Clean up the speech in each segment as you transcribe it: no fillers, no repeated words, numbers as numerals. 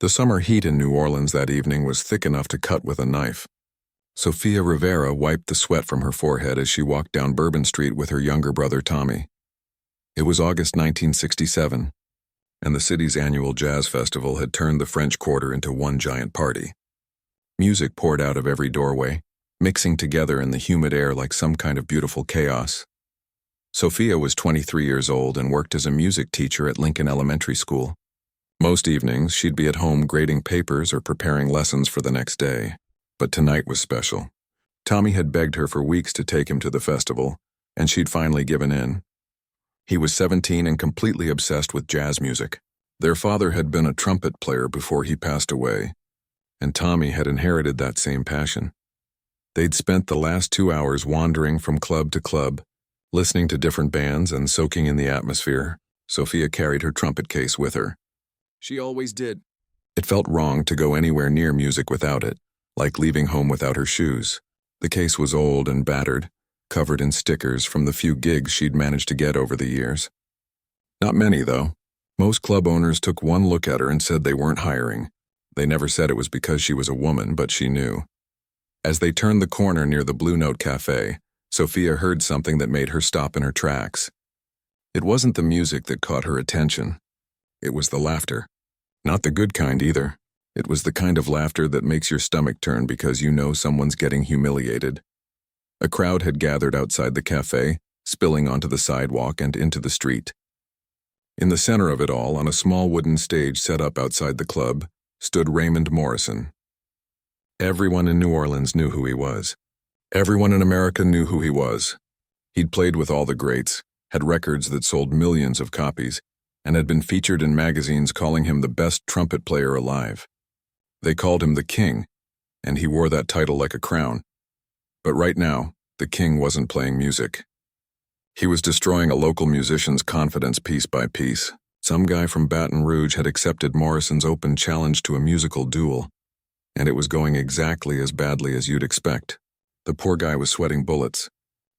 The summer heat in New Orleans that evening was thick enough to cut with a knife. Sofia Rivera wiped the sweat from her forehead as she walked down Bourbon Street with her younger brother Tommy. It was August 1967, and the city's annual jazz festival had turned the French Quarter into one giant party. Music poured out of every doorway, mixing together in the humid air like some kind of beautiful chaos. Sofia was 23 years old and worked as a music teacher at Lincoln Elementary School. Most evenings, she'd be at home grading papers or preparing lessons for the next day. But tonight was special. Tommy had begged her for weeks to take him to the festival, and she'd finally given in. He was 17 and completely obsessed with jazz music. Their father had been a trumpet player before he passed away, and Tommy had inherited that same passion. They'd spent the last 2 hours wandering from club to club, listening to different bands and soaking in the atmosphere. Sofia carried her trumpet case with her. She always did. It felt wrong to go anywhere near music without it, like leaving home without her shoes. The case was old and battered, covered in stickers from the few gigs she'd managed to get over the years. Not many, though. Most club owners took one look at her and said they weren't hiring. They never said it was because she was a woman, but she knew. As they turned the corner near the Blue Note Cafe, Sofia heard something that made her stop in her tracks. It wasn't the music that caught her attention. It was the laughter. Not the good kind either. It was the kind of laughter that makes your stomach turn because you know someone's getting humiliated. A crowd had gathered outside the cafe, spilling onto the sidewalk and into the street. In the center of it all, on a small wooden stage set up outside the club, stood Raymond Morrison. Everyone in New Orleans knew who he was. Everyone in America knew who he was. He'd played with all the greats, had records that sold millions of copies, and had been featured in magazines calling him the best trumpet player alive. They called him the King, and he wore that title like a crown. But right now, the King wasn't playing music. He was destroying a local musician's confidence piece by piece. Some guy from Baton Rouge had accepted Morrison's open challenge to a musical duel, and it was going exactly as badly as you'd expect. The poor guy was sweating bullets,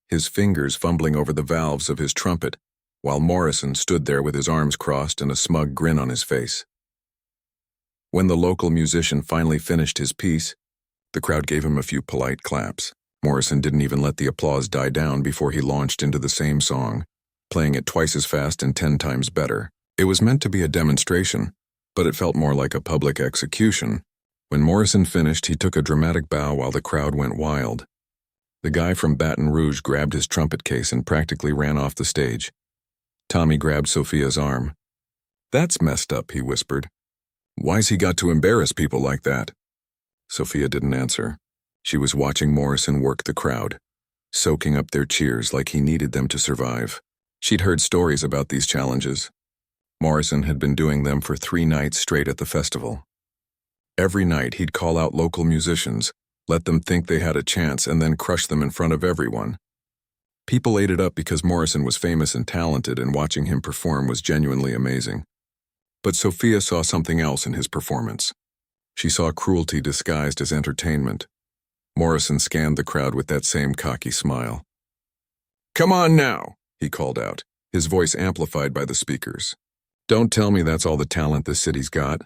his fingers fumbling over the valves of his trumpet, while Morrison stood there with his arms crossed and a smug grin on his face. When the local musician finally finished his piece, the crowd gave him a few polite claps. Morrison didn't even let the applause die down before he launched into the same song, playing it twice as fast and 10 times better. It was meant to be a demonstration, but it felt more like a public execution. When Morrison finished, he took a dramatic bow while the crowd went wild. The guy from Baton Rouge grabbed his trumpet case and practically ran off the stage. Tommy grabbed Sofia's arm. "That's messed up," he whispered. "Why's he got to embarrass people like that?" Sofia didn't answer. She was watching Morrison work the crowd, soaking up their cheers like he needed them to survive. She'd heard stories about these challenges. Morrison had been doing them for 3 nights straight at the festival. Every night he'd call out local musicians, let them think they had a chance, and then crush them in front of everyone. People ate it up because Morrison was famous and talented, and watching him perform was genuinely amazing. But Sofia saw something else in his performance. She saw cruelty disguised as entertainment. Morrison scanned the crowd with that same cocky smile. "Come on now," he called out, his voice amplified by the speakers. "Don't tell me that's all the talent this city's got.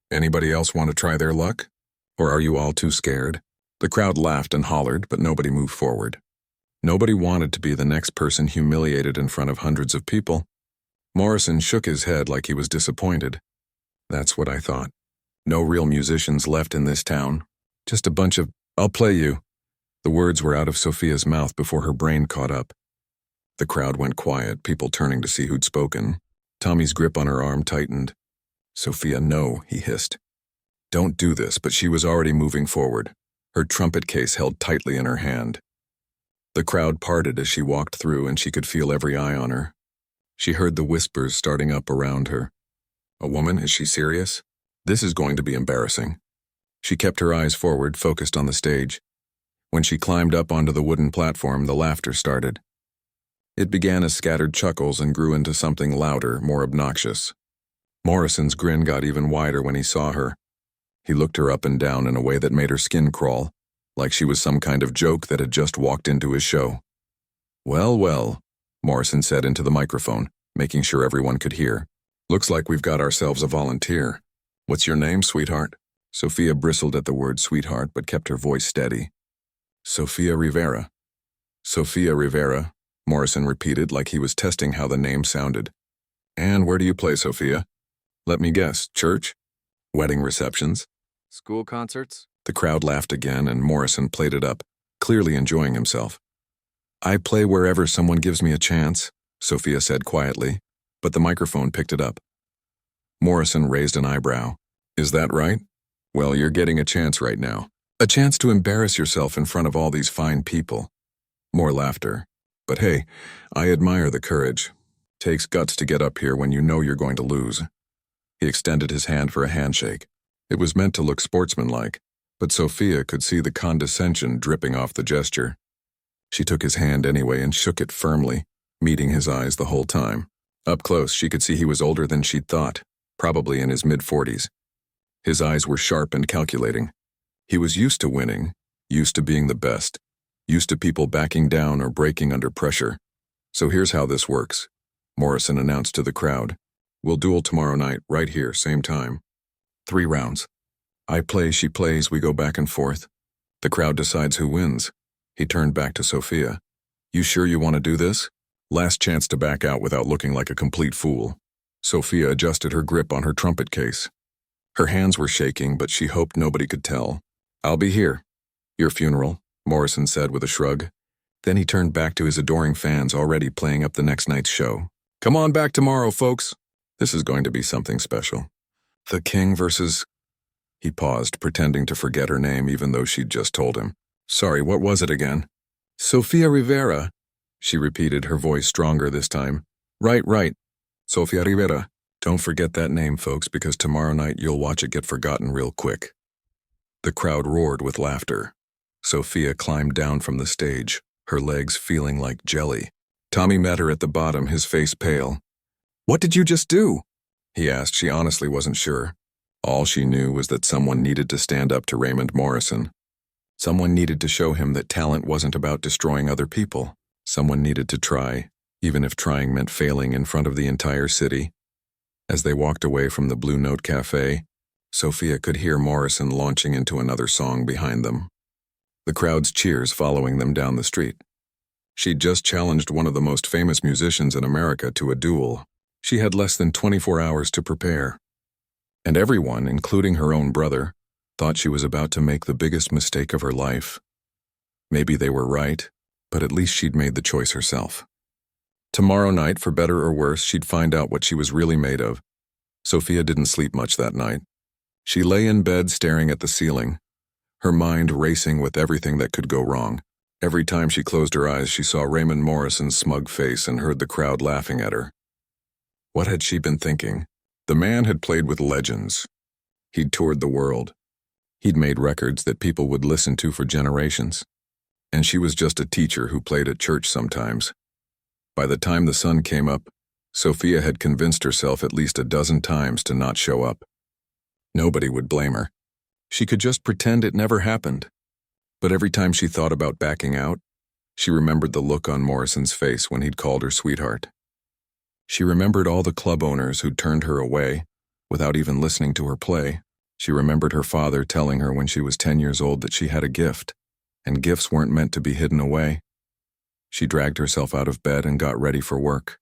Anybody else want to try their luck? Or are you all too scared?" The crowd laughed and hollered, but nobody moved forward. Nobody wanted to be the next person humiliated in front of hundreds of people. Morrison shook his head like he was disappointed. "That's what I thought. No real musicians left in this town. Just a bunch of, 'I'll play you.'" The words were out of Sofia's mouth before her brain caught up. The crowd went quiet, people turning to see who'd spoken. Tommy's grip on her arm tightened. "Sofia, no," he hissed. "Don't do this," but she was already moving forward, her trumpet case held tightly in her hand. The crowd parted as she walked through, and she could feel every eye on her. She heard the whispers starting up around her. "A woman? Is she serious? This is going to be embarrassing." She kept her eyes forward, focused on the stage. When she climbed up onto the wooden platform, the laughter started. It began as scattered chuckles and grew into something louder, more obnoxious. Morrison's grin got even wider when he saw her. He looked her up and down in a way that made her skin crawl, like she was some kind of joke that had just walked into his show. "Well, well," Morrison said into the microphone, making sure everyone could hear. "Looks like we've got ourselves a volunteer." What's your name, sweetheart? Sophia bristled at the word sweetheart but kept her voice steady. Sofia Rivera. Sofia Rivera, Morrison repeated like he was testing how the name sounded. And where do you play, Sophia? Let me guess, church? Wedding receptions? School concerts? The crowd laughed again and Morrison played it up, clearly enjoying himself. I play wherever someone gives me a chance, Sophia said quietly, but the microphone picked it up. Morrison raised an eyebrow. Is that right? Well, you're getting a chance right now. A chance to embarrass yourself in front of all these fine people. More laughter. But hey, I admire the courage. Takes guts to get up here when you know you're going to lose. He extended his hand for a handshake. It was meant to look sportsmanlike, but Sophia could see the condescension dripping off the gesture. She took his hand anyway and shook it firmly, meeting his eyes the whole time. Up close, she could see he was older than she'd thought, probably in his mid-40s. His eyes were sharp and calculating. He was used to winning, used to being the best, used to people backing down or breaking under pressure. So here's how this works, Morrison announced to the crowd. We'll duel tomorrow night, right here, same time. 3 rounds. I play, she plays, we go back and forth. The crowd decides who wins. He turned back to Sophia. You sure you want to do this? Last chance to back out without looking like a complete fool. Sophia adjusted her grip on her trumpet case. Her hands were shaking, but she hoped nobody could tell. I'll be here. Your funeral, Morrison said with a shrug. Then he turned back to his adoring fans already playing up the next night's show. Come on back tomorrow, folks. This is going to be something special. The King versus... He paused, pretending to forget her name even though she'd just told him. Sorry, what was it again? Sofia Rivera, she repeated, her voice stronger this time. Right. Sofia Rivera. Don't forget that name, folks, because tomorrow night you'll watch it get forgotten real quick. The crowd roared with laughter. Sophia climbed down from the stage, her legs feeling like jelly. Tommy met her at the bottom, his face pale. What did you just do? He asked. She honestly wasn't sure. All she knew was that someone needed to stand up to Raymond Morrison. Someone needed to show him that talent wasn't about destroying other people. Someone needed to try, even if trying meant failing in front of the entire city. As they walked away from the Blue Note Cafe, Sophia could hear Morrison launching into another song behind them. The crowd's cheers following them down the street. She'd just challenged one of the most famous musicians in America to a duel. She had less than 24 hours to prepare. And everyone, including her own brother, thought she was about to make the biggest mistake of her life. Maybe they were right, but at least she'd made the choice herself. Tomorrow night, for better or worse, she'd find out what she was really made of. Sophia didn't sleep much that night. She lay in bed staring at the ceiling, her mind racing with everything that could go wrong. Every time she closed her eyes, she saw Raymond Morrison's smug face and heard the crowd laughing at her. What had she been thinking? The man had played with legends. He'd toured the world. He'd made records that people would listen to for generations. And she was just a teacher who played at church sometimes. By the time the sun came up, Sophia had convinced herself at least a dozen times to not show up. Nobody would blame her. She could just pretend it never happened. But every time she thought about backing out, she remembered the look on Morrison's face when he'd called her sweetheart. She remembered all the club owners who'd turned her away without even listening to her play. She remembered her father telling her when she was 10 years old that she had a gift, and gifts weren't meant to be hidden away. She dragged herself out of bed and got ready for work.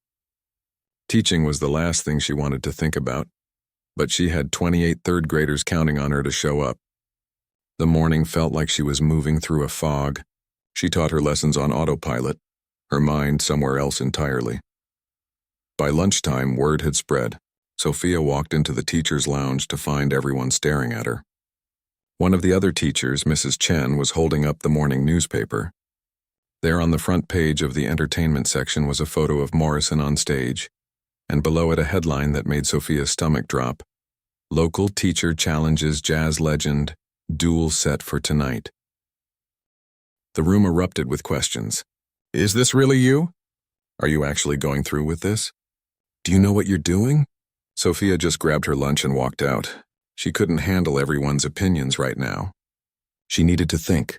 Teaching was the last thing she wanted to think about, but she had 28 third graders counting on her to show up. The morning felt like she was moving through a fog. She taught her lessons on autopilot, her mind somewhere else entirely. By lunchtime, word had spread. Sophia walked into the teacher's lounge to find everyone staring at her. One of the other teachers, Mrs. Chen, was holding up the morning newspaper. There on the front page of the entertainment section was a photo of Morrison on stage, and below it a headline that made Sophia's stomach drop. Local teacher challenges jazz legend, duel set for tonight. The room erupted with questions. Is this really you? Are you actually going through with this? Do you know what you're doing? Sophia just grabbed her lunch and walked out. She couldn't handle everyone's opinions right now. She needed to think.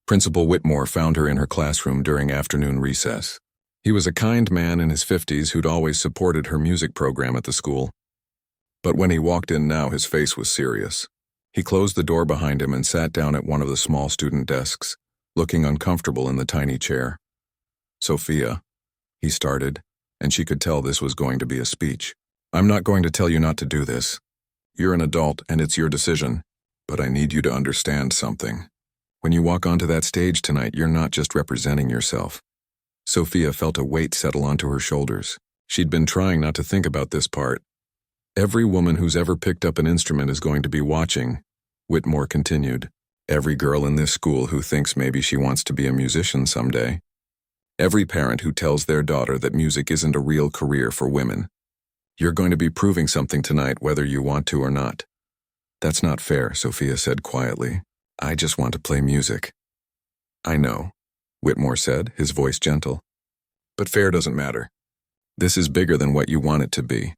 Principal Whitmore found her in her classroom during afternoon recess. He was a kind man in his 50s who'd always supported her music program at the school. But when he walked in now, his face was serious. He closed the door behind him and sat down at one of the small student desks, looking uncomfortable in the tiny chair. "Sophia," he started, and she could tell this was going to be a speech. "I'm not going to tell you not to do this. You're an adult and it's your decision. But I need you to understand something. When you walk onto that stage tonight, you're not just representing yourself." Sophia felt a weight settle onto her shoulders. She'd been trying not to think about this part. "Every woman who's ever picked up an instrument is going to be watching," Whitmore continued. "Every girl in this school who thinks maybe she wants to be a musician someday. Every parent who tells their daughter that music isn't a real career for women. You're going to be proving something tonight whether you want to or not." "That's not fair," Sophia said quietly. "I just want to play music." "I know," Whitmore said, his voice gentle. "But fair doesn't matter. This is bigger than what you want it to be.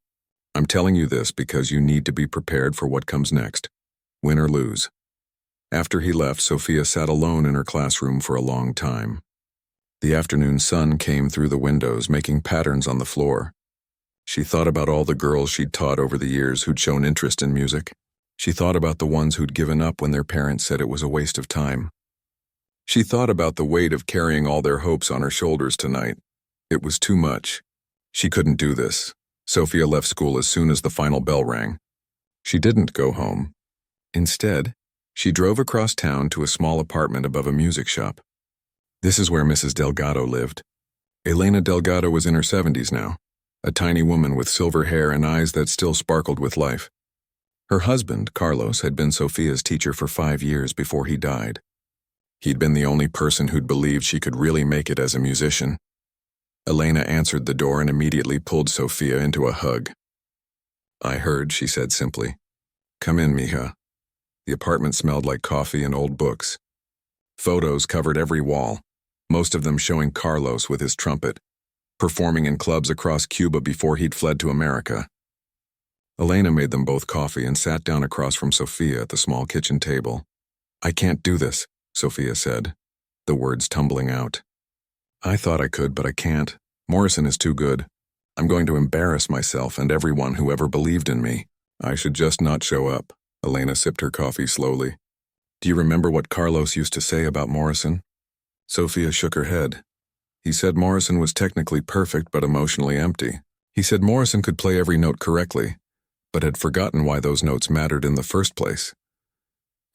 I'm telling you this because you need to be prepared for what comes next, win or lose." After he left, Sophia sat alone in her classroom for a long time. The afternoon sun came through the windows, making patterns on the floor. She thought about all the girls she'd taught over the years who'd shown interest in music. She thought about the ones who'd given up when their parents said it was a waste of time. She thought about the weight of carrying all their hopes on her shoulders tonight. It was too much. She couldn't do this. Sophia left school as soon as the final bell rang. She didn't go home. Instead, she drove across town to a small apartment above a music shop. This is where Mrs. Delgado lived. Elena Delgado was in her 70s now, a tiny woman with silver hair and eyes that still sparkled with life. Her husband, Carlos, had been Sophia's teacher for 5 years before he died. He'd been the only person who'd believed she could really make it as a musician. Elena answered the door and immediately pulled Sophia into a hug. "I heard," she said simply. "Come in, mija." The apartment smelled like coffee and old books. Photos covered every wall, most of them showing Carlos with his trumpet, performing in clubs across Cuba before he'd fled to America. Elena made them both coffee and sat down across from Sophia at the small kitchen table. "I can't do this," Sophia said, the words tumbling out. "I thought I could, but I can't. Morrison is too good. I'm going to embarrass myself and everyone who ever believed in me. I should just not show up." Elena sipped her coffee slowly. "Do you remember what Carlos used to say about Morrison?" Sophia shook her head. "He said Morrison was technically perfect but emotionally empty. He said Morrison could play every note correctly, but had forgotten why those notes mattered in the first place."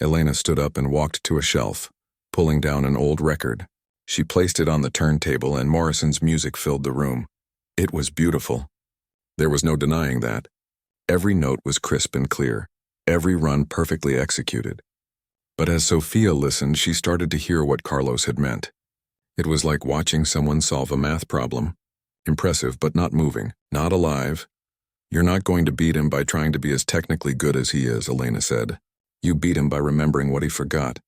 Elena stood up and walked to a shelf, pulling down an old record. She placed it on the turntable and Morrison's music filled the room. It was beautiful. There was no denying that. Every note was crisp and clear, every run perfectly executed. But as Sophia listened, she started to hear what Carlos had meant. It was like watching someone solve a math problem. Impressive, but not moving, not alive. "You're not going to beat him by trying to be as technically good as he is," Elena said. "You beat him by remembering what he forgot.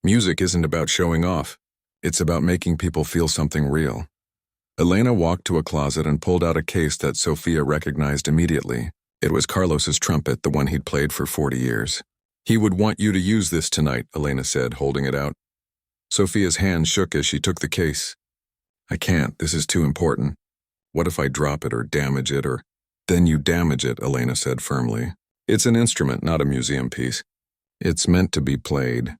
Music isn't about showing off. It's about making people feel something real." Elena walked to a closet and pulled out a case that Sophia recognized immediately. It was Carlos's trumpet, the one he'd played for 40 years. "He would want you to use this tonight," Elena said, holding it out. Sophia's hand shook as she took the case. "I can't. This is too important. What if I drop it or damage it or—" "Then you damage it," Elena said firmly. "It's an instrument, not a museum piece. It's meant to be played.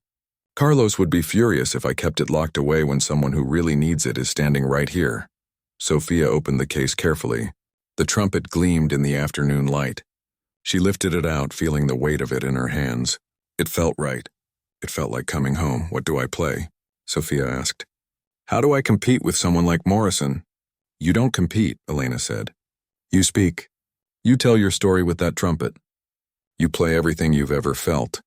Carlos would be furious if I kept it locked away when someone who really needs it is standing right here." Sophia opened the case carefully. The trumpet gleamed in the afternoon light. She lifted it out, feeling the weight of it in her hands. It felt right. It felt like coming home. "What do I play?" Sophia asked. "How do I compete with someone like Morrison?" "You don't compete," Elena said. "You speak. You tell your story with that trumpet. You play everything you've ever felt,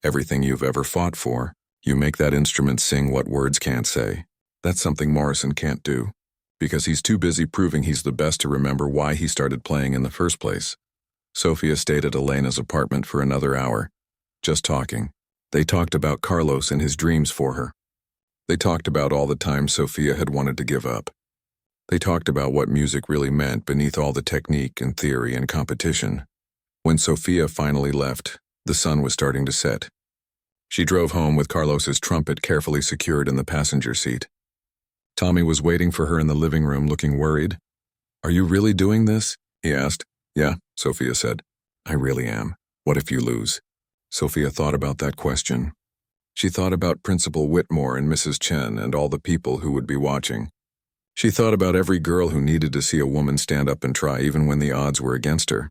everything you've ever fought for. You make that instrument sing what words can't say. That's something Morrison can't do, because he's too busy proving he's the best to remember why he started playing in the first place." Sophia stayed at Elena's apartment for another hour, just talking. They talked about Carlos and his dreams for her. They talked about all the times Sophia had wanted to give up. They talked about what music really meant beneath all the technique and theory and competition. When Sophia finally left, the sun was starting to set. She drove home with Carlos's trumpet carefully secured in the passenger seat. Tommy was waiting for her in the living room, looking worried. "Are you really doing this?" he asked. "Yeah," Sophia said. I really am. What if you lose? Sophia thought about that question. She thought about Principal Whitmore and Mrs. Chen and all the people who would be watching. She thought about every girl who needed to see a woman stand up and try even when the odds were against her.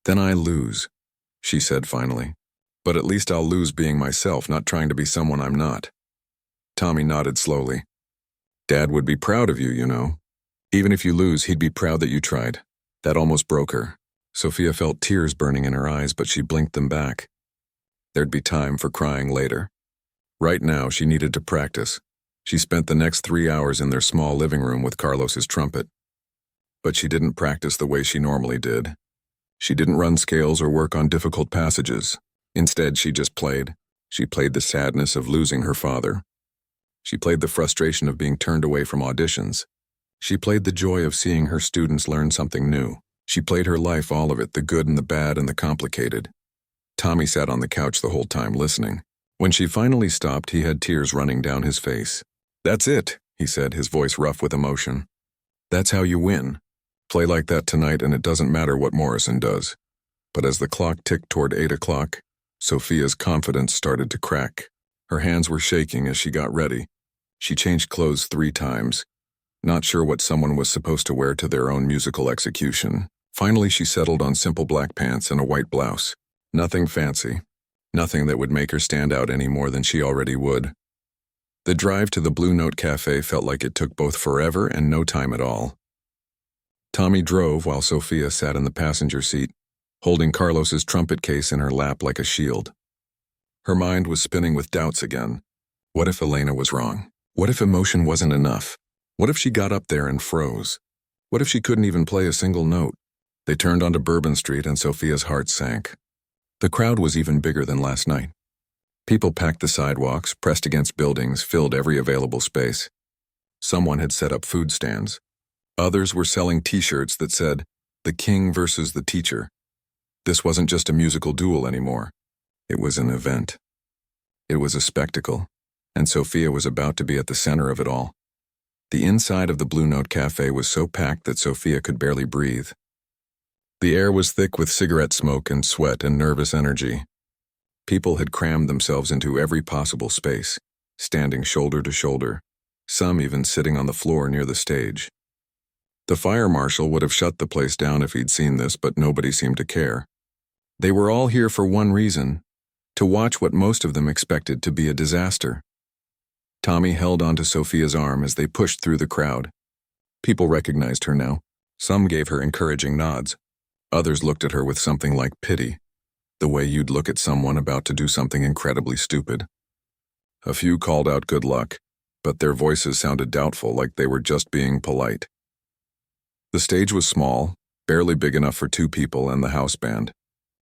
Then I lose, she said finally. But at least I'll lose being myself, not trying to be someone I'm not. Tommy nodded slowly. Dad would be proud of you, you know. Even if you lose, he'd be proud that you tried. That almost broke her. Sophia felt tears burning in her eyes, but she blinked them back. There'd be time for crying later. Right now, she needed to practice. She spent the next 3 hours in their small living room with Carlos's trumpet. But she didn't practice the way she normally did. She didn't run scales or work on difficult passages. Instead, she just played. She played the sadness of losing her father. She played the frustration of being turned away from auditions. She played the joy of seeing her students learn something new. She played her life, all of it, the good and the bad and the complicated. Tommy sat on the couch the whole time listening. When she finally stopped, he had tears running down his face. That's it, he said, his voice rough with emotion. That's how you win. Play like that tonight and it doesn't matter what Morrison does. But as the clock ticked toward 8 o'clock, Sophia's confidence started to crack. Her hands were shaking as she got ready. She changed clothes 3 times, not sure what someone was supposed to wear to their own musical execution. Finally, she settled on simple black pants and a white blouse. Nothing fancy. Nothing that would make her stand out any more than she already would. The drive to the Blue Note Cafe felt like it took both forever and no time at all. Tommy drove while Sophia sat in the passenger seat, holding Carlos's trumpet case in her lap like a shield. Her mind was spinning with doubts again. What if Elena was wrong? What if emotion wasn't enough? What if she got up there and froze? What if she couldn't even play a single note? They turned onto Bourbon Street and Sophia's heart sank. The crowd was even bigger than last night. People packed the sidewalks, pressed against buildings, filled every available space. Someone had set up food stands. Others were selling T-shirts that said, "The King versus the Teacher." This wasn't just a musical duel anymore. It was an event. It was a spectacle, and Sophia was about to be at the center of it all. The inside of the Blue Note Cafe was so packed that Sophia could barely breathe. The air was thick with cigarette smoke and sweat and nervous energy. People had crammed themselves into every possible space, standing shoulder to shoulder, some even sitting on the floor near the stage. The fire marshal would have shut the place down if he'd seen this, but nobody seemed to care. They were all here for one reason, to watch what most of them expected to be a disaster. Tommy held onto Sophia's arm as they pushed through the crowd. People recognized her now. Some gave her encouraging nods. Others looked at her with something like pity, the way you'd look at someone about to do something incredibly stupid. A few called out good luck, but their voices sounded doubtful, like they were just being polite. The stage was small, barely big enough for 2 people and the house band.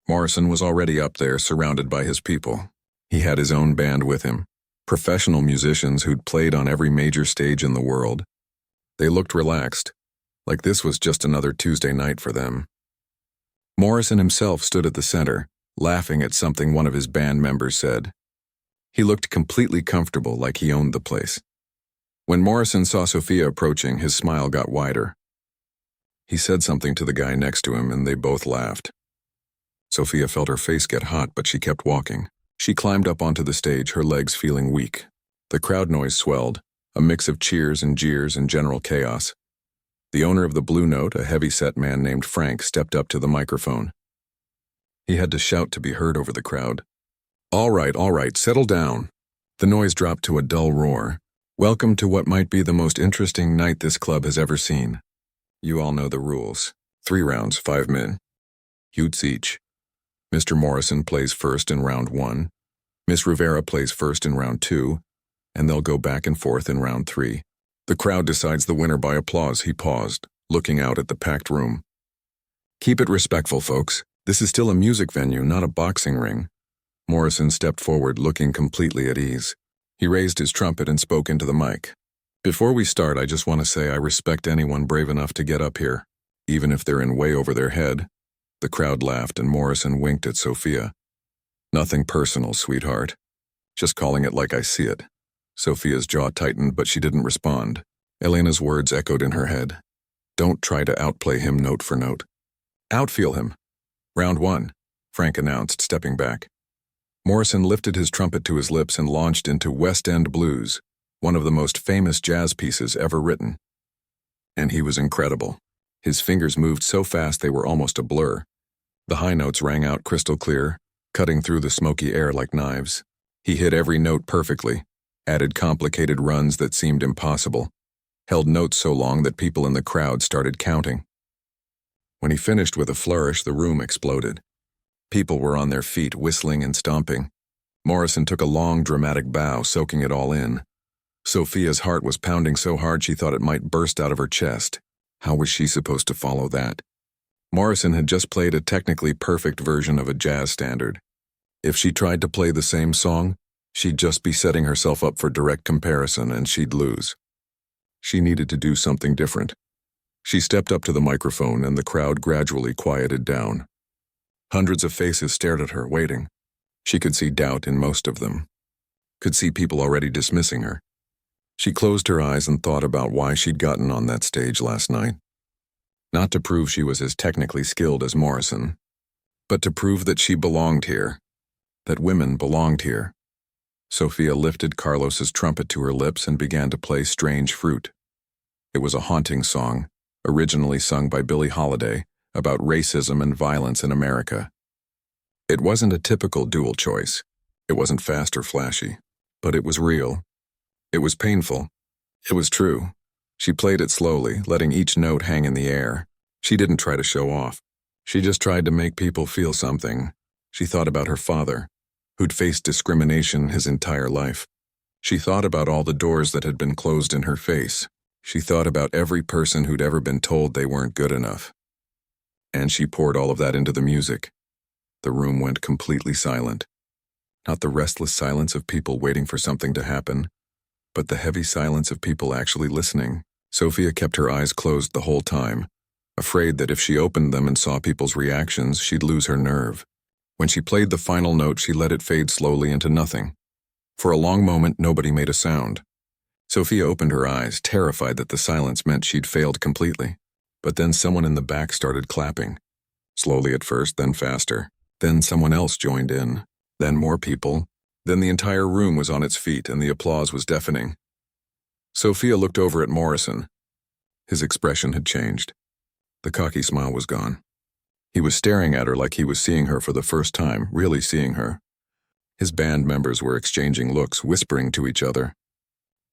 Morrison was already up there, surrounded by his people. He had his own band with him, professional musicians who'd played on every major stage in the world. They looked relaxed, like this was just another Tuesday night for them. Morrison himself stood at the center, laughing at something one of his band members said. He looked completely comfortable, like he owned the place. When Morrison saw Sophia approaching, his smile got wider. He said something to the guy next to him, and they both laughed. Sophia felt her face get hot, but she kept walking. She climbed up onto the stage, her legs feeling weak. The crowd noise swelled, a mix of cheers and jeers and general chaos. The owner of the Blue Note, a heavy-set man named Frank, stepped up to the microphone. He had to shout to be heard over the crowd. All right, settle down." The noise dropped to a dull roar. "Welcome to what might be the most interesting night this club has ever seen. You all know the rules. 3 rounds, 5 men. Utes each. Mr. Morrison plays first in round 1. Miss Rivera plays first in round 2, and they'll go back and forth in round 3. The crowd decides the winner by applause." He paused, looking out at the packed room. "Keep it respectful, folks. This is still a music venue, not a boxing ring." Morrison stepped forward, looking completely at ease. He raised his trumpet and spoke into the mic. "Before we start, I just want to say I respect anyone brave enough to get up here, even if they're in way over their head." The crowd laughed and Morrison winked at Sophia. "Nothing personal, sweetheart. Just calling it like I see it." Sophia's jaw tightened, but she didn't respond. Elena's words echoed in her head. "Don't try to outplay him note for note. Outfeel him. Round 1, Frank announced, stepping back. Morrison lifted his trumpet to his lips and launched into West End Blues, one of the most famous jazz pieces ever written. And he was incredible. His fingers moved so fast they were almost a blur. The high notes rang out crystal clear, cutting through the smoky air like knives. He hit every note perfectly, added complicated runs that seemed impossible, held notes so long that people in the crowd started counting. When he finished with a flourish, the room exploded. People were on their feet, whistling and stomping. Morrison took a long, dramatic bow, soaking it all in. Sophia's heart was pounding so hard she thought it might burst out of her chest. How was she supposed to follow that? Morrison had just played a technically perfect version of a jazz standard. If she tried to play the same song, she'd just be setting herself up for direct comparison and she'd lose. She needed to do something different. She stepped up to the microphone and the crowd gradually quieted down. Hundreds of faces stared at her, waiting. She could see doubt in most of them. Could see people already dismissing her. She closed her eyes and thought about why she'd gotten on that stage last night. Not to prove she was as technically skilled as Morrison, but to prove that she belonged here, that women belonged here. Sophia lifted Carlos's trumpet to her lips and began to play Strange Fruit. It was a haunting song, originally sung by Billie Holiday, about racism and violence in America. It wasn't a typical dual choice. It wasn't fast or flashy, but it was real. It was painful. It was true. She played it slowly, letting each note hang in the air. She didn't try to show off. She just tried to make people feel something. She thought about her father, who'd faced discrimination his entire life. She thought about all the doors that had been closed in her face. She thought about every person who'd ever been told they weren't good enough. And she poured all of that into the music. The room went completely silent. Not the restless silence of people waiting for something to happen, but the heavy silence of people actually listening. Sophia kept her eyes closed the whole time, afraid that if she opened them and saw people's reactions, she'd lose her nerve. When she played the final note, she let it fade slowly into nothing. For a long moment, nobody made a sound. Sophia opened her eyes, terrified that the silence meant she'd failed completely. But then someone in the back started clapping. Slowly at first, then faster. Then someone else joined in. Then more people. Then the entire room was on its feet and the applause was deafening. Sophia looked over at Morrison. His expression had changed. The cocky smile was gone. He was staring at her like he was seeing her for the first time, really seeing her. His band members were exchanging looks, whispering to each other.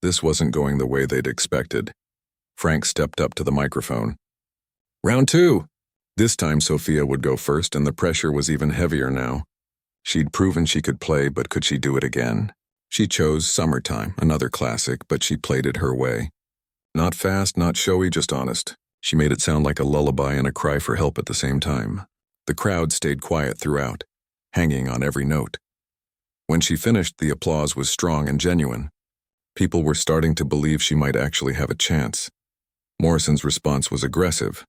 This wasn't going the way they'd expected. Frank stepped up to the microphone. Round 2! This time Sophia would go first, and the pressure was even heavier now. She'd proven she could play, but could she do it again? She chose Summertime, another classic, but she played it her way. Not fast, not showy, just honest. She made it sound like a lullaby and a cry for help at the same time. The crowd stayed quiet throughout, hanging on every note. When she finished, the applause was strong and genuine. People were starting to believe she might actually have a chance. Morrison's response was aggressive.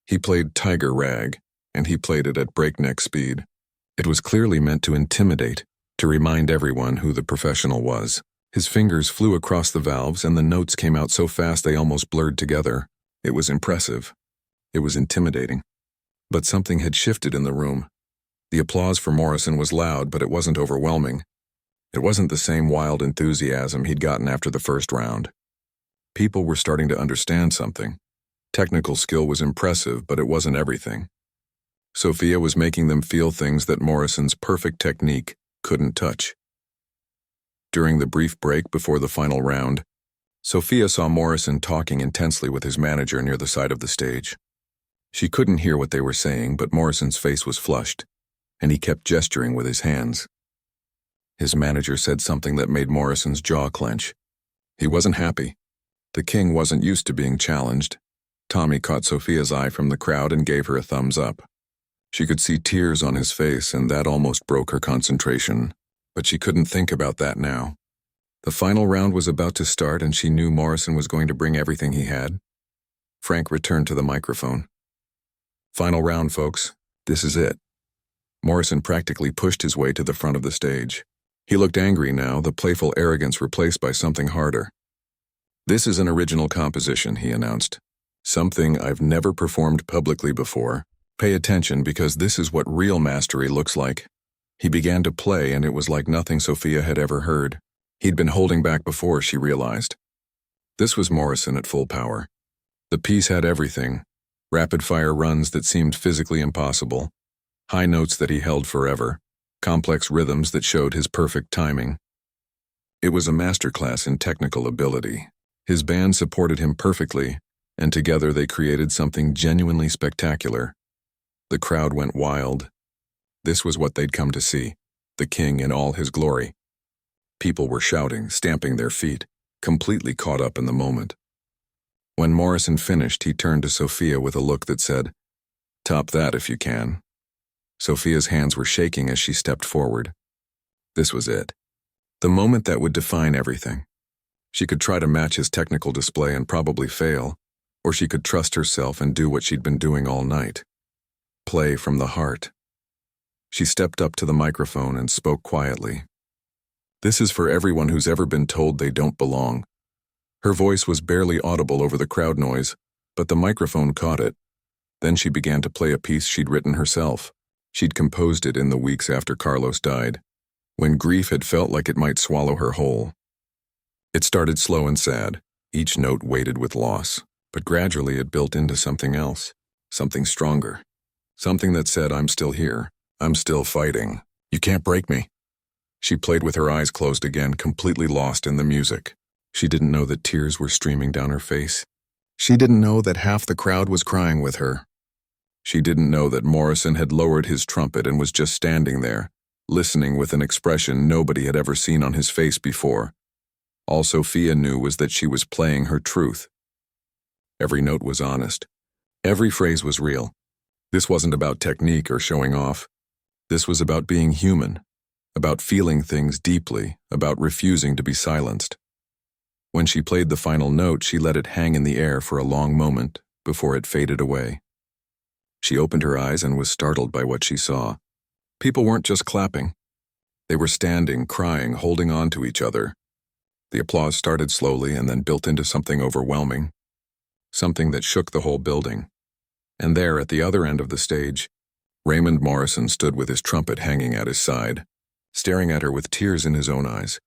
He played Tiger Rag, and he played it at breakneck speed. It was clearly meant to intimidate, to remind everyone who the professional was. His fingers flew across the valves, and the notes came out so fast they almost blurred together. It was impressive. It was intimidating. But something had shifted in the room. The applause for Morrison was loud, but it wasn't overwhelming. It wasn't the same wild enthusiasm he'd gotten after the first round. People were starting to understand something. Technical skill was impressive, but it wasn't everything. Sophia was making them feel things that Morrison's perfect technique couldn't touch. During the brief break before the final round, Sophia saw Morrison talking intensely with his manager near the side of the stage. She couldn't hear what they were saying, but Morrison's face was flushed, and he kept gesturing with his hands. His manager said something that made Morrison's jaw clench. He wasn't happy. The king wasn't used to being challenged. Tommy caught Sophia's eye from the crowd and gave her a thumbs up. She could see tears on his face, and that almost broke her concentration. But she couldn't think about that now. The final round was about to start, and she knew Morrison was going to bring everything he had. Frank returned to the microphone. Final round, folks. This is it. Morrison practically pushed his way to the front of the stage. He looked angry now, the playful arrogance replaced by something harder. This is an original composition, he announced. Something I've never performed publicly before, Pay attention because this is what real mastery looks like. He began to play and it was like nothing Sophia had ever heard. He'd been holding back before, she realized. This was Morrison at full power. The piece had everything. Rapid-fire runs that seemed physically impossible. High notes that he held forever. Complex rhythms that showed his perfect timing. It was a masterclass in technical ability. His band supported him perfectly, and together they created something genuinely spectacular. The crowd went wild. This was what they'd come to see, the king in all his glory. People were shouting, stamping their feet, completely caught up in the moment. When Morrison finished, he turned to Sophia with a look that said, "Top that if you can." Sophia's hands were shaking as she stepped forward. This was it. The moment that would define everything. She could try to match his technical display and probably fail, or she could trust herself and do what she'd been doing all night. Play from the heart. She stepped up to the microphone and spoke quietly. This is for everyone who's ever been told they don't belong. Her voice was barely audible over the crowd noise, but the microphone caught it. Then she began to play a piece she'd written herself. She'd composed it in the weeks after Carlos died, when grief had felt like it might swallow her whole. It started slow and sad, each note weighted with loss, but gradually it built into something else, something stronger. Something that said, "I'm still here. I'm still fighting. You can't break me." She played with her eyes closed again, completely lost in the music. She didn't know that tears were streaming down her face. She didn't know that half the crowd was crying with her. She didn't know that Morrison had lowered his trumpet and was just standing there, listening with an expression nobody had ever seen on his face before. All Sophia knew was that she was playing her truth. Every note was honest. Every phrase was real. This wasn't about technique or showing off. This was about being human, about feeling things deeply, about refusing to be silenced. When she played the final note, she let it hang in the air for a long moment before it faded away. She opened her eyes and was startled by what she saw. People weren't just clapping. They were standing, crying, holding on to each other. The applause started slowly and then built into something overwhelming, something that shook the whole building. And there, at the other end of the stage, Raymond Morrison stood with his trumpet hanging at his side, staring at her with tears in his own eyes.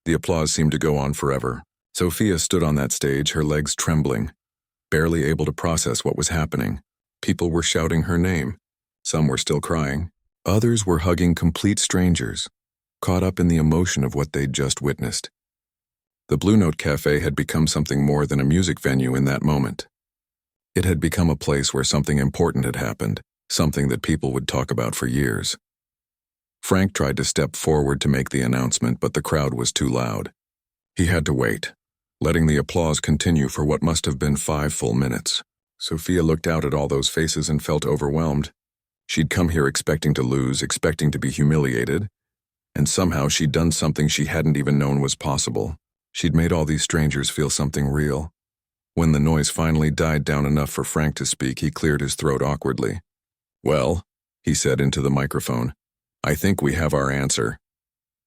The applause seemed to go on forever. Sophia stood on that stage, her legs trembling, barely able to process what was happening. People were shouting her name. Some were still crying. Others were hugging complete strangers, caught up in the emotion of what they'd just witnessed. The Blue Note Cafe had become something more than a music venue in that moment. It had become a place where something important had happened, something that people would talk about for years. Frank tried to step forward to make the announcement, but the crowd was too loud. He had to wait, letting the applause continue for what must have been 5 full minutes. Sophia looked out at all those faces and felt overwhelmed. She'd come here expecting to lose, expecting to be humiliated, and somehow she'd done something she hadn't even known was possible. She'd made all these strangers feel something real. When the noise finally died down enough for Frank to speak, he cleared his throat awkwardly. "Well," he said into the microphone, "I think we have our answer."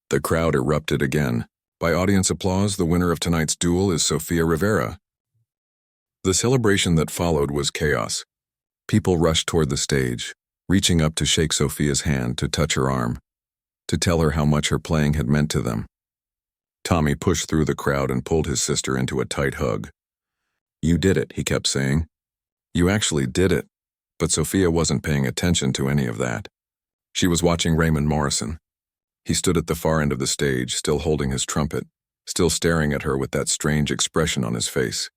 The crowd erupted again. By audience applause, the winner of tonight's duel is Sofia Rivera. The celebration that followed was chaos. People rushed toward the stage, reaching up to shake Sophia's hand, to touch her arm, to tell her how much her playing had meant to them. Tommy pushed through the crowd and pulled his sister into a tight hug. "You did it," he kept saying. "You actually did it." But Sophia wasn't paying attention to any of that. She was watching Raymond Morrison. He stood at the far end of the stage, still holding his trumpet, still staring at her with that strange expression on his face.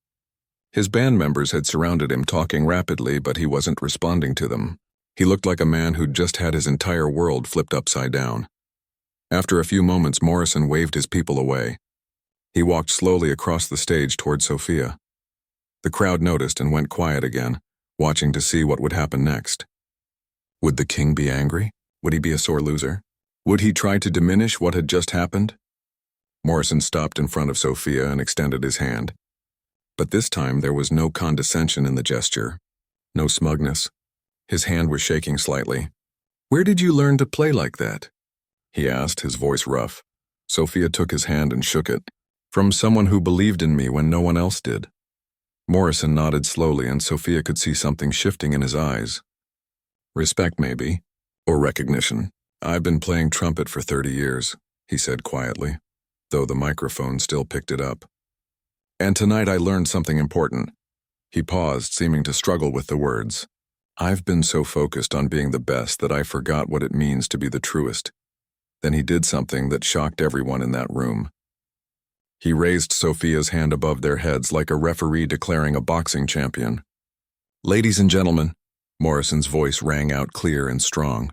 His band members had surrounded him, talking rapidly, but he wasn't responding to them. He looked like a man who'd just had his entire world flipped upside down. After a few moments, Morrison waved his people away. He walked slowly across the stage toward Sophia. The crowd noticed and went quiet again, watching to see what would happen next. Would the king be angry? Would he be a sore loser? Would he try to diminish what had just happened? Morrison stopped in front of Sophia and extended his hand. But this time there was no condescension in the gesture, no smugness. His hand was shaking slightly. "Where did you learn to play like that?" he asked, his voice rough. Sophia took his hand and shook it. "From someone who believed in me when no one else did." Morrison nodded slowly, and Sophia could see something shifting in his eyes. Respect, maybe. Or recognition. I've been playing trumpet for 30 years, he said quietly, though the microphone still picked it up. And tonight I learned something important. He paused, seeming to struggle with the words. I've been so focused on being the best that I forgot what it means to be the truest. Then he did something that shocked everyone in that room. He raised Sophia's hand above their heads like a referee declaring a boxing champion. Ladies and gentlemen, Morrison's voice rang out clear and strong.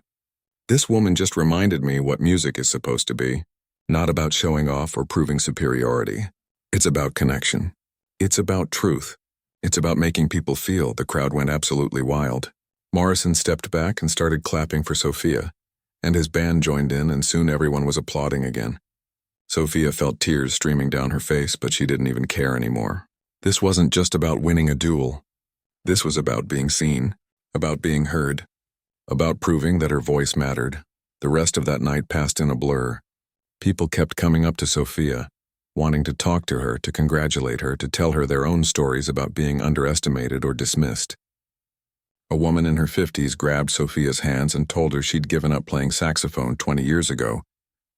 This woman just reminded me what music is supposed to be. Not about showing off or proving superiority. It's about connection. It's about truth. It's about making people feel. The crowd went absolutely wild. Morrison stepped back and started clapping for Sophia, and his band joined in, and soon everyone was applauding again. Sophia felt tears streaming down her face, but she didn't even care anymore. This wasn't just about winning a duel. This was about being seen, about being heard, about proving that her voice mattered. The rest of that night passed in a blur. People kept coming up to Sophia, wanting to talk to her, to congratulate her, to tell her their own stories about being underestimated or dismissed. A woman in her 50s grabbed Sophia's hands and told her she'd given up playing saxophone 20 years ago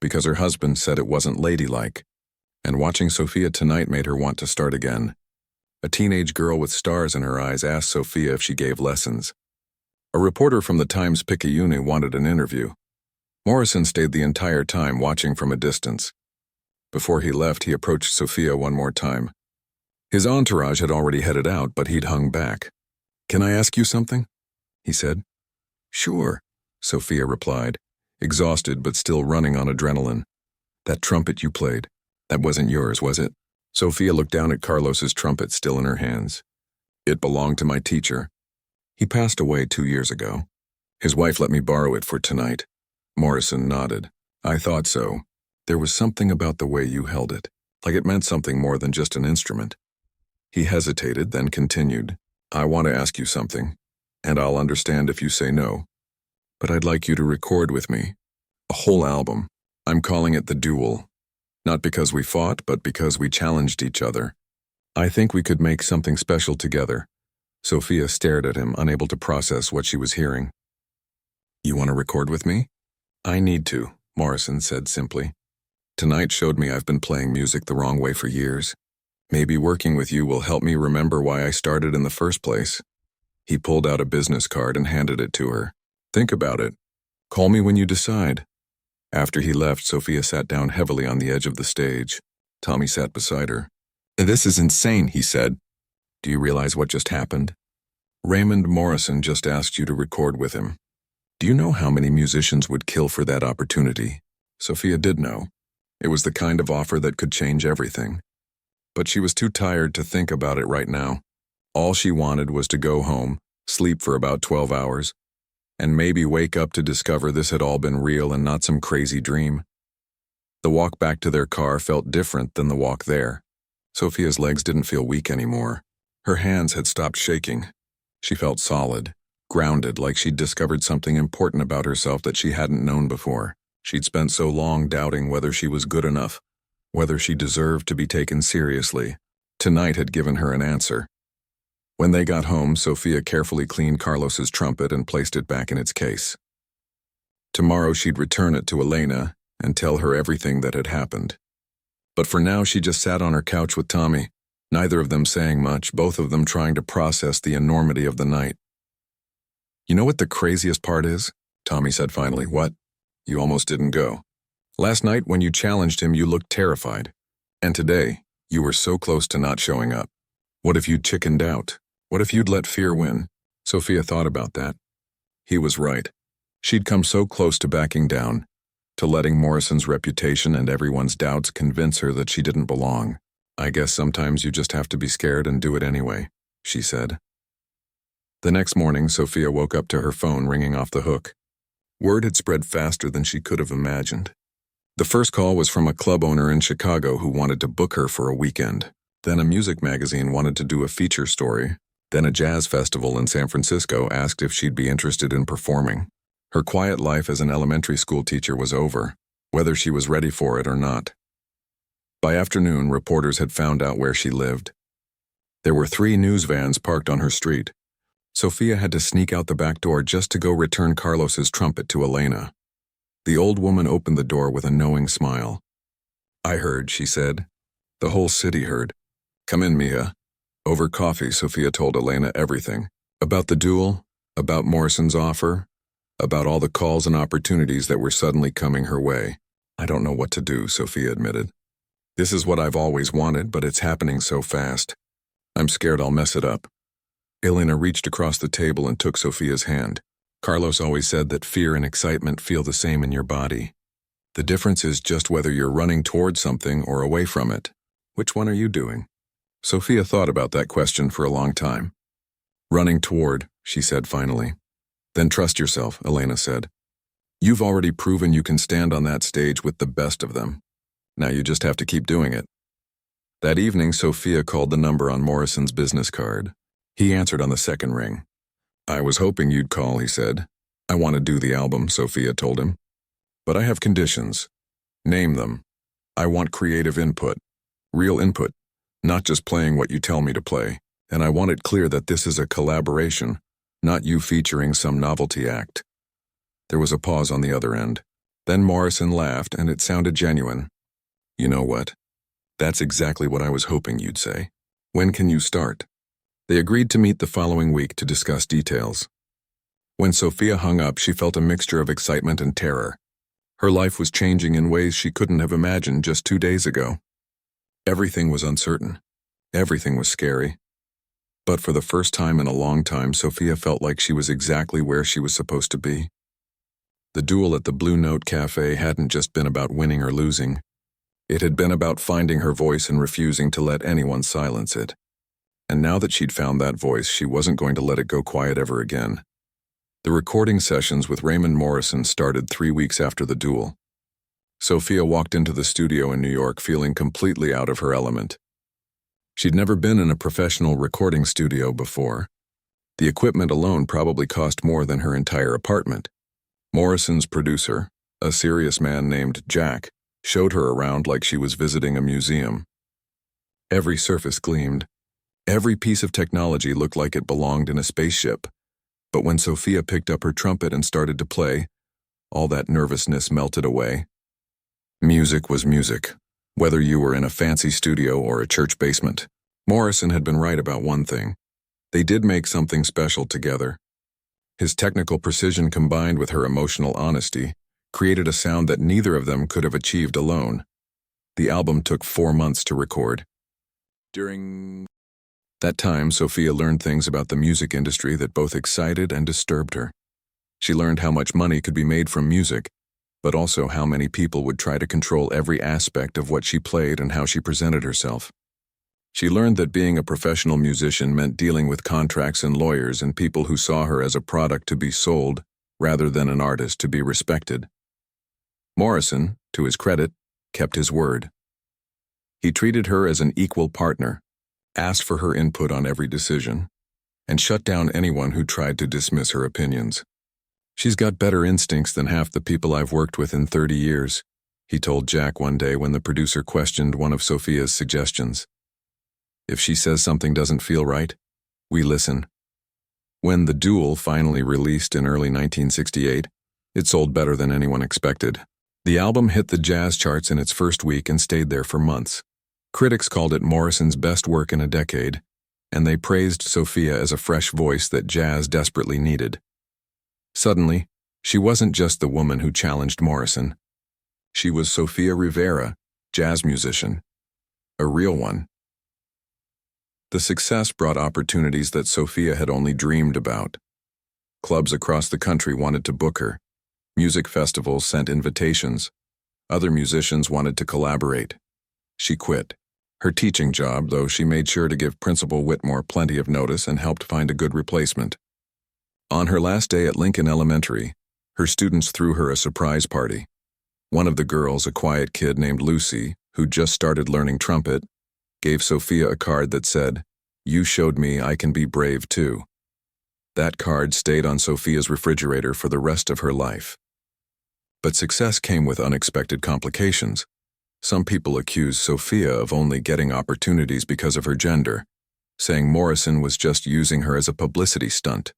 because her husband said it wasn't ladylike, and watching Sophia tonight made her want to start again. A teenage girl with stars in her eyes asked Sophia if she gave lessons. A reporter from the Times-Picayune wanted an interview. Morrison stayed the entire time, watching from a distance. Before he left, he approached Sophia one more time. His entourage had already headed out, but he'd hung back. "Can I ask you something?" he said. "Sure," Sophia replied, exhausted but still running on adrenaline. "That trumpet you played, that wasn't yours, was it?" Sophia looked down at Carlos's trumpet still in her hands. "It belonged to my teacher. He passed away 2 years ago. His wife let me borrow it for tonight." Morrison nodded. "I thought so. There was something about the way you held it, like it meant something more than just an instrument." He hesitated, then continued. "I want to ask you something, and I'll understand if you say no. But I'd like you to record with me. A whole album. I'm calling it The Duel. Not because we fought, but because we challenged each other. I think we could make something special together." Sophia stared at him, unable to process what she was hearing. "You want to record with me?" "I need to," Morrison said simply. "Tonight showed me I've been playing music the wrong way for years. Maybe working with you will help me remember why I started in the first place." He pulled out a business card and handed it to her. "Think about it. Call me when you decide." After he left, Sophia sat down heavily on the edge of the stage. Tommy sat beside her. "This is insane," he said. "Do you realize what just happened? Raymond Morrison just asked you to record with him. Do you know how many musicians would kill for that opportunity?" Sophia did know. It was the kind of offer that could change everything. But she was too tired to think about it right now. All she wanted was to go home, sleep for about 12 hours, and maybe wake up to discover this had all been real and not some crazy dream. The walk back to their car felt different than the walk there. Sophia's legs didn't feel weak anymore. Her hands had stopped shaking. She felt solid, grounded, like she'd discovered something important about herself that she hadn't known before. She'd spent so long doubting whether she was good enough, whether she deserved to be taken seriously. Tonight had given her an answer. When they got home, Sophia carefully cleaned Carlos's trumpet and placed it back in its case. Tomorrow she'd return it to Elena and tell her everything that had happened. But for now she just sat on her couch with Tommy, neither of them saying much, both of them trying to process the enormity of the night. "You know what the craziest part is?" Tommy said finally. "What?" "You almost didn't go. Last night when you challenged him, you looked terrified. And today, you were so close to not showing up. What if you'd chickened out? What if you'd let fear win?" Sophia thought about that. He was right. She'd come so close to backing down, to letting Morrison's reputation and everyone's doubts convince her that she didn't belong. "I guess sometimes you just have to be scared and do it anyway," she said. The next morning, Sophia woke up to her phone ringing off the hook. Word had spread faster than she could have imagined. The first call was from a club owner in Chicago who wanted to book her for a weekend. Then a music magazine wanted to do a feature story. Then a jazz festival in San Francisco asked if she'd be interested in performing. Her quiet life as an elementary school teacher was over, whether she was ready for it or not. By afternoon, reporters had found out where she lived. There were 3 news vans parked on her street. Sophia had to sneak out the back door just to go return Carlos's trumpet to Elena. The old woman opened the door with a knowing smile. "I heard," she said. "The whole city heard. Come in, Mia." Over coffee, Sophia told Elena everything. About the duel, about Morrison's offer, about all the calls and opportunities that were suddenly coming her way. "I don't know what to do," Sophia admitted. "This is what I've always wanted, but it's happening so fast. I'm scared I'll mess it up." Elena reached across the table and took Sophia's hand. "Carlos always said that fear and excitement feel the same in your body. The difference is just whether you're running toward something or away from it. Which one are you doing?" Sophia thought about that question for a long time. "Running toward," she said finally. "Then trust yourself," Elena said. "You've already proven you can stand on that stage with the best of them. Now you just have to keep doing it." That evening, Sophia called the number on Morrison's business card. He answered on the second ring. "I was hoping you'd call," he said. "I want to do the album," Sophia told him. "But I have conditions." "Name them." "I want creative input. Real input. Not just playing what you tell me to play. And I want it clear that this is a collaboration, not you featuring some novelty act." There was a pause on the other end. Then Morrison laughed, and it sounded genuine. "You know what? That's exactly what I was hoping you'd say. When can you start?" They agreed to meet the following week to discuss details. When Sophia hung up, she felt a mixture of excitement and terror. Her life was changing in ways she couldn't have imagined just 2 days ago. Everything was uncertain. Everything was scary. But for the first time in a long time, Sophia felt like she was exactly where she was supposed to be. The duel at the Blue Note Cafe hadn't just been about winning or losing. It had been about finding her voice and refusing to let anyone silence it. And now that she'd found that voice, she wasn't going to let it go quiet ever again. The recording sessions with Raymond Morrison started 3 weeks after the duel. Sophia walked into the studio in New York feeling completely out of her element. She'd never been in a professional recording studio before. The equipment alone probably cost more than her entire apartment. Morrison's producer, a serious man named Jack, showed her around like she was visiting a museum. Every surface gleamed. Every piece of technology looked like it belonged in a spaceship. But when Sophia picked up her trumpet and started to play, all that nervousness melted away. Music was music, whether you were in a fancy studio or a church basement. Morrison had been right about one thing. They did make something special together. His technical precision combined with her emotional honesty created a sound that neither of them could have achieved alone. The album took 4 months to record. During that time, Sophia learned things about the music industry that both excited and disturbed her. She learned how much money could be made from music, but also how many people would try to control every aspect of what she played and how she presented herself. She learned that being a professional musician meant dealing with contracts and lawyers and people who saw her as a product to be sold rather than an artist to be respected. Morrison, to his credit, kept his word. He treated her as an equal partner, asked for her input on every decision, and shut down anyone who tried to dismiss her opinions. "She's got better instincts than half the people I've worked with in 30 years, he told Jack one day when the producer questioned one of Sophia's suggestions. "If she says something doesn't feel right, we listen." When The Duel finally released in early 1968, it sold better than anyone expected. The album hit the jazz charts in its first week and stayed there for months. Critics called it Morrison's best work in a decade, and they praised Sophia as a fresh voice that jazz desperately needed. Suddenly, she wasn't just the woman who challenged Morrison. She was Sofia Rivera, jazz musician. A real one. The success brought opportunities that Sophia had only dreamed about. Clubs across the country wanted to book her. Music festivals sent invitations. Other musicians wanted to collaborate. She quit her teaching job, though she made sure to give Principal Whitmore plenty of notice and helped find a good replacement. On her last day at Lincoln Elementary, her students threw her a surprise party. One of the girls, a quiet kid named Lucy, who just started learning trumpet, gave Sophia a card that said, "You showed me I can be brave too." That card stayed on Sophia's refrigerator for the rest of her life. But success came with unexpected complications. Some people accused Sophia of only getting opportunities because of her gender. saying Morrison was just using her as a publicity stunt.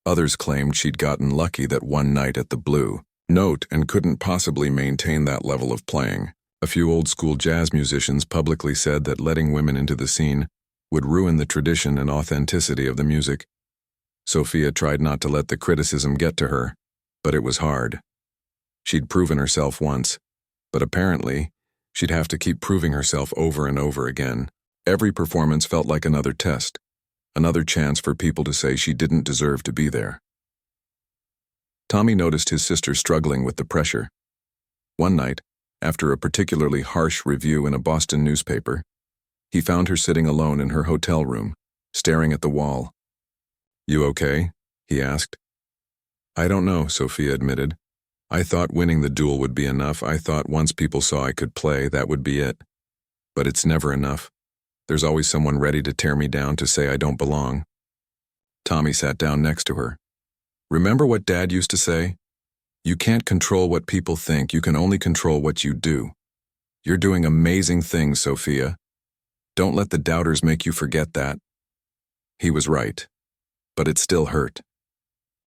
Others claimed she'd gotten lucky that one night at the Blue Note and couldn't possibly maintain that level of playing. A few old-school jazz musicians publicly said that letting women into the scene would ruin the tradition and authenticity of the music. Sophia tried not to let the criticism get to her, but it was hard. She'd proven herself once, but apparently, she'd have to keep proving herself over and over again. Every performance felt like another test, another chance for people to say she didn't deserve to be there. Tommy noticed his sister struggling with the pressure. One night, after a particularly harsh review in a Boston newspaper, he found her sitting alone in her hotel room, staring at the wall. "You okay?" he asked. "I don't know," Sophia admitted. "I thought winning the duel would be enough. I thought once people saw I could play, that would be it. But it's never enough. There's always someone ready to tear me down, to say I don't belong." Tommy sat down next to her. "Remember what Dad used to say? You can't control what people think, you can only control what you do. You're doing amazing things, Sophia. Don't let the doubters make you forget that." He was right, but it still hurt.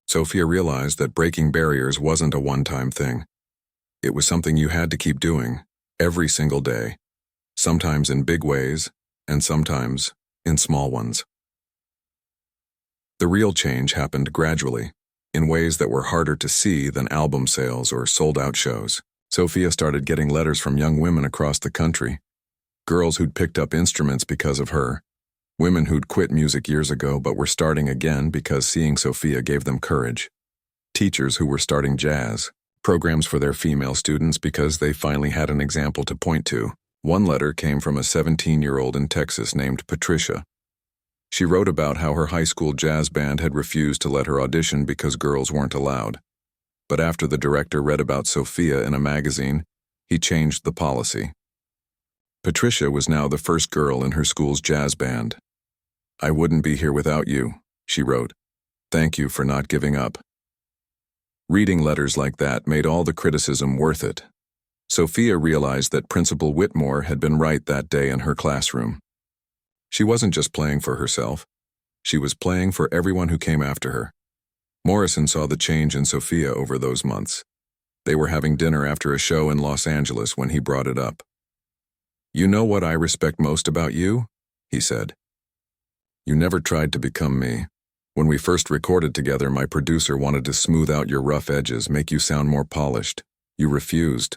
Sophia realized that breaking barriers wasn't a one-time thing. It was something you had to keep doing, every single day, sometimes in big ways, and sometimes in small ones. The real change happened gradually, in ways that were harder to see than album sales or sold-out shows. Sophia started getting letters from young women across the country, girls who'd picked up instruments because of her, women who'd quit music years ago but were starting again because seeing Sophia gave them courage, teachers who were starting jazz programs for their female students because they finally had an example to point to. One letter came from a 17-year-old in Texas named Patricia. She wrote about how her high school jazz band had refused to let her audition because girls weren't allowed. But after the director read about Sophia in a magazine, he changed the policy. Patricia was now the first girl in her school's jazz band. "I wouldn't be here without you," she wrote. "Thank you for not giving up." Reading letters like that made all the criticism worth it. Sophia realized that Principal Whitmore had been right that day in her classroom. She wasn't just playing for herself. She was playing for everyone who came after her. Morrison saw the change in Sophia over those months. They were having dinner after a show in Los Angeles when he brought it up. "You know what I respect most about you?" he said. "You never tried to become me. When we first recorded together, my producer wanted to smooth out your rough edges, make you sound more polished. You refused."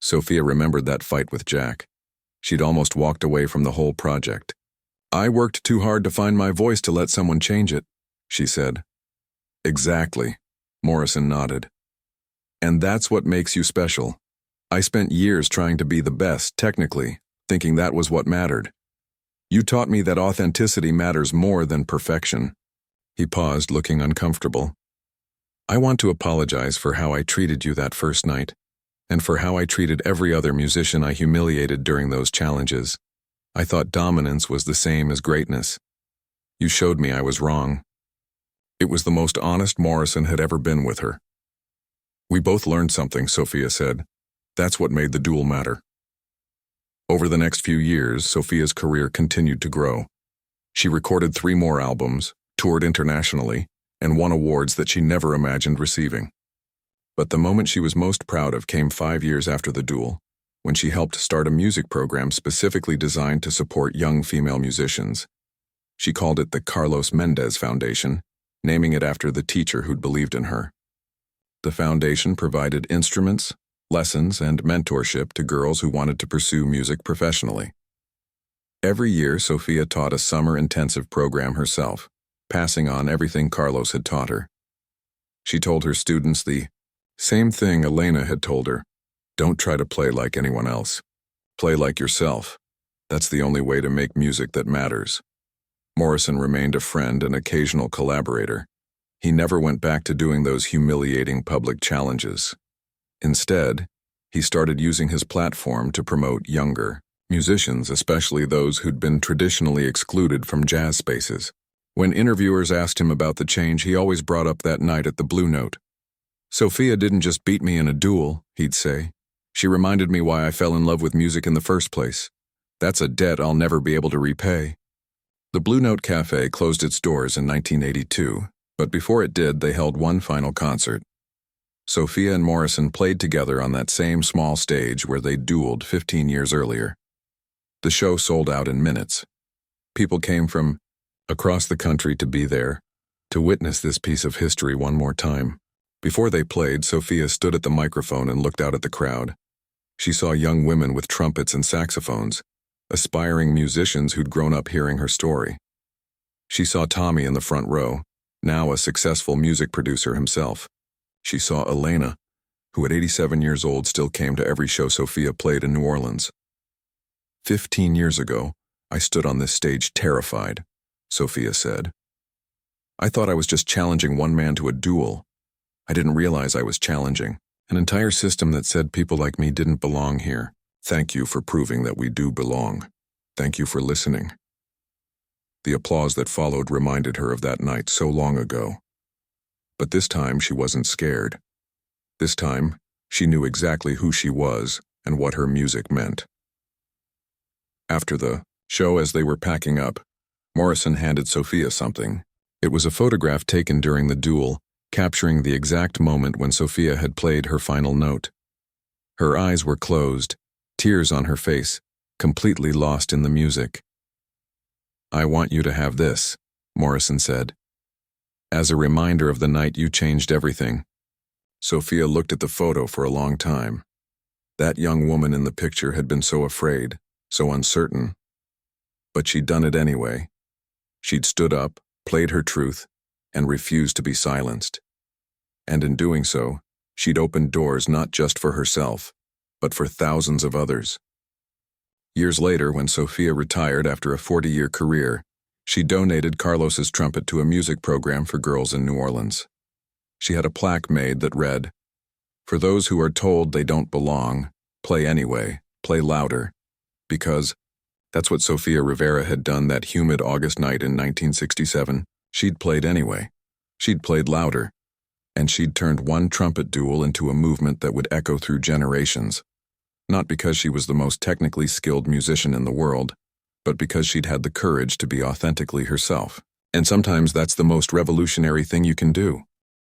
Sophia remembered that fight with Jack. She'd almost walked away from the whole project. "I worked too hard to find my voice to let someone change it," she said. "Exactly," Morrison nodded. "And that's what makes you special. I spent years trying to be the best, technically, thinking that was what mattered. You taught me that authenticity matters more than perfection." He paused, looking uncomfortable. "I want to apologize for how I treated you that first night, and for how I treated every other musician I humiliated during those challenges. I thought dominance was the same as greatness. You showed me I was wrong." It was the most honest Morrison had ever been with her. "We both learned something," Sophia said. "That's what made the duel matter." Over the next few years, Sophia's career continued to grow. She recorded 3 more albums, toured internationally, and won awards that she never imagined receiving. But the moment she was most proud of came 5 years after the duel, when she helped start a music program specifically designed to support young female musicians. She called it the Carlos Mendez Foundation, naming it after the teacher who'd believed in her. The foundation provided instruments, lessons, and mentorship to girls who wanted to pursue music professionally. Every year, Sophia taught a summer intensive program herself, passing on everything Carlos had taught her. She told her students the same thing Elena had told her: don't try to play like anyone else. Play like yourself. That's the only way to make music that matters. Morrison remained a friend and occasional collaborator. He never went back to doing those humiliating public challenges. Instead, he started using his platform to promote younger musicians, especially those who'd been traditionally excluded from jazz spaces. When interviewers asked him about the change, he always brought up that night at the Blue Note. "Sophia didn't just beat me in a duel," he'd say. "She reminded me why I fell in love with music in the first place. That's a debt I'll never be able to repay." The Blue Note Cafe closed its doors in 1982, but before it did, they held one final concert. Sophia and Morrison played together on that same small stage where they dueled 15 years earlier. The show sold out in minutes. People came from across the country to be there, to witness this piece of history one more time. Before they played, Sophia stood at the microphone and looked out at the crowd. She saw young women with trumpets and saxophones, aspiring musicians who'd grown up hearing her story. She saw Tommy in the front row, now a successful music producer himself. She saw Elena, who at 87 years old still came to every show Sophia played in New Orleans. 15 years ago, I stood on this stage terrified, Sophia said. I thought I was just challenging one man to a duel. I didn't realize I was challenging an entire system that said people like me didn't belong here. Thank you for proving that we do belong. Thank you for listening. The applause that followed reminded her of that night so long ago. But this time she wasn't scared. This time, she knew exactly who she was and what her music meant. After the show, as they were packing up, Morrison handed Sophia something. It was a photograph taken during the duel, capturing the exact moment when Sophia had played her final note. Her eyes were closed, tears on her face, completely lost in the music. I want you to have this, Morrison said. As a reminder of the night you changed everything. Sophia looked at the photo for a long time. That young woman in the picture had been so afraid, so uncertain. But she'd done it anyway. She'd stood up, played her truth, and refused to be silenced. And in doing so, she'd opened doors not just for herself, but for thousands of others. Years later, when Sophia retired after a 40-year career, she donated Carlos's trumpet to a music program for girls in New Orleans. She had a plaque made that read, "For those who are told they don't belong, play anyway, play louder," because that's what Sofia Rivera had done that humid August night in 1967. She'd played anyway. She'd played louder. And she'd turned one trumpet duel into a movement that would echo through generations. Not because she was the most technically skilled musician in the world, but because she'd had the courage to be authentically herself. And sometimes that's the most revolutionary thing you can do.